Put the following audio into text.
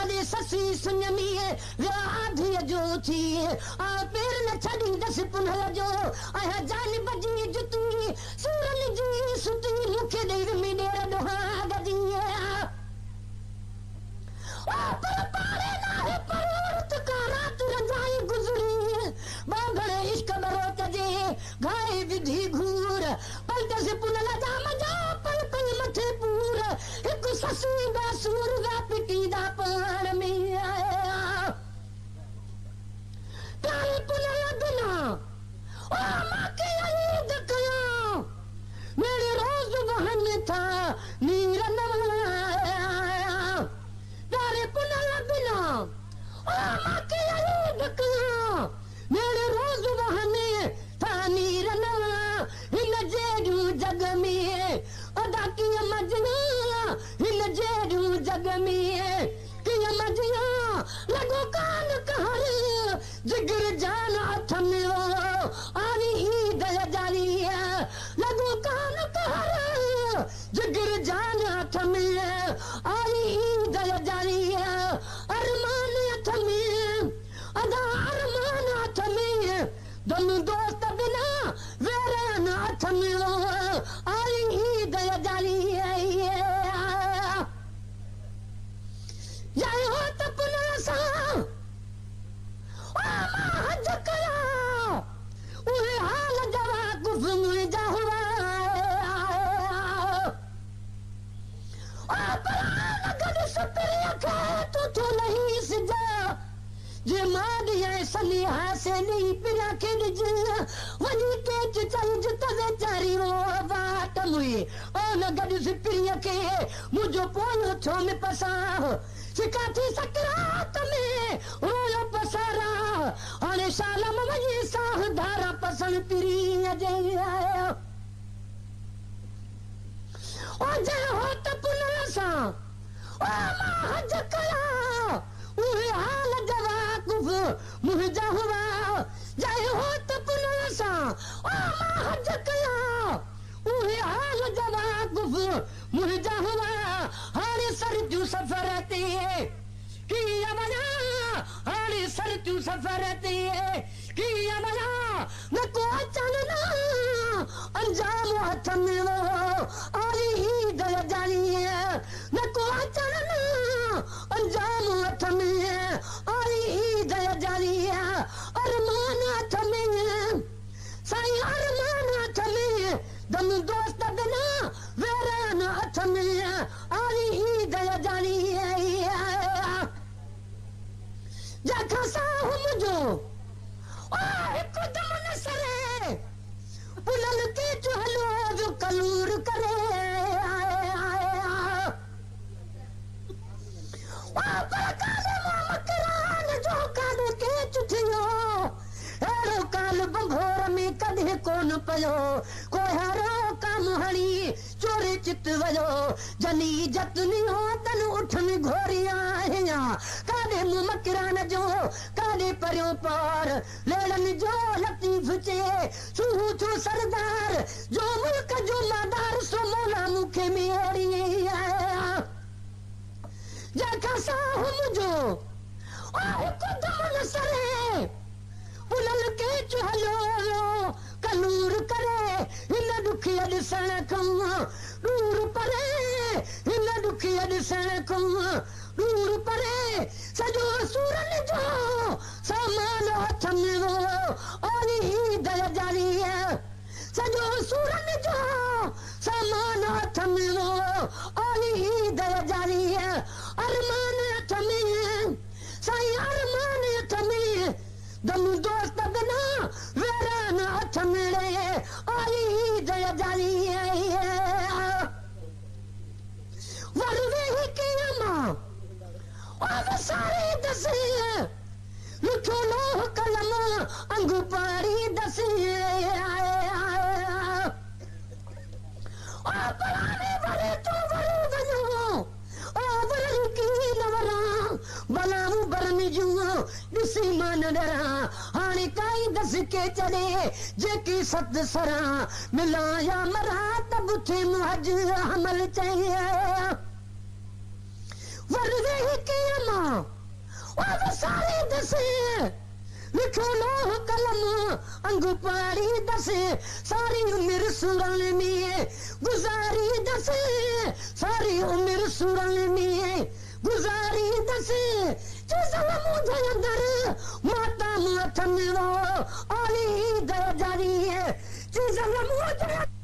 कदे ससी सुञमी व्याधि जो थी आ पेर न छड़ी दस पुनल जो आया जान बजी जुती सूरन जी सुती मुखे देर में डेर दोहा गजी आ पर पारे ना है परत का रात रजाई गुजरी बांगड़े इश्क बरो तजे घाए विधि घूर पलट से पुनल जा मजा पल पल मथे पूर एक ससू दा सूर दा पिटी दा पान में आया तारे पुनल बिना ओ मां के ईद कया मेरे रोज बहन था नीर नवाया तारे पुनल बिना ओ मां के ईद कया मेरे रोज बहन था नीर नवा इन जेड़ू जग में अदा की मजना इन जेड़ू जग में की मजिया लगो कान कहर जिगर जान हथ में आनी ईद जारी लगो कान कहर जिगर जान हथ में आनी ईद जारी अरमान हथ में अदा अरमान हथ में दम दोस्त बिना वेरन हथ में आई ईद जारी जय हो त पुनः सा हज कया उहे हाल जवा गुफ़ मुंहिंजा हुआ गॾु सुपिरीअ खे तूं थो लही सिजा जे मां ॾिए सलीहा से नी पिया खे ॾिज वञी केच चलज तवे चारी वो बाट मुई ओ न गॾु सुपिरीअ खे मुंहिंजो पोयो छो में पसां सिकाथी सकरात में रोयो पसारा हाणे शालम वञी साह धारा पसण पिरीअ जे आया ओ जय हो त पुनः सां ओ मां हज कया उहे हाल जवा गुफ़ मुंहिंजा हुआ जय हो त पुनः सां ओ मां हज कया उहे हाल जवा गुफ़ मुंहिंजा हुआ हाणे सर जूं सफ़र ते कीअं वञा हाणे सर जूं सफ़र ते कीअं वञा न को अचण न अंजाम हथ में आई ईद जारी न को अचण न अंजाम हथ में आई ईद जारी अरमान हथ में साईं अरमान हथ में दम दोस्त बिना वेरन हथ में आई ईद जारी जखा साहु मुंहिंजो ओ हिकु दम न सरे पुनल के चहलो जो कलूर करे ओ पर काले मकरान जो काले के चुठियो हेरो काल बंभोर में कदे कोन पयो को हेरो काम हणी चोरे चित वयो जनी जतनी हो तन उठन घोरिया आया कादे मकरान जो कादे परियो पार लेलन जो लतीफ चे सुहू छो सरदार जो मुल्क जो मादार सो मौला मुखे मेरी आया जखा साहु मुंहिंजो ओ हिकु दम न सरे पुनल के चहलो कलूर करे हिन ॾुखिया ॾिसण खां दूर परे हिन ॾुखिया ॾिसण खां दूर परे सॼो सूरन जो सामान हथ में आई ईद जारी सॼो सूरन जो सामान हथ में आई ईद जारी अरमान हथ में साईं अरमान हथ में दम दोस्त बिना वेरन हथ में आई ईद जारी वरवे ही कियामा ओ सारे दसे लिखो लोह कलम अंगू पारी दसे ओ पराने बड़े तो बड़े बनो ओ बरन की नवरा बनाऊ बरन जुओ दिसी मान डरा हाने काई दस के चले जेकी सत सरा मिलाया मरा तब थे मुहज हमल चाहिए वरदे ही कियमा ओ सारे दसे लिखो लोह कलम अंग पाड़ी दसे सारी उम्र सुरन में गुजारी दसे सारी उम्र सुरन में गुजारी दसे चल मुझे अंदर माता मुझे आली दर जारी है चल मुझे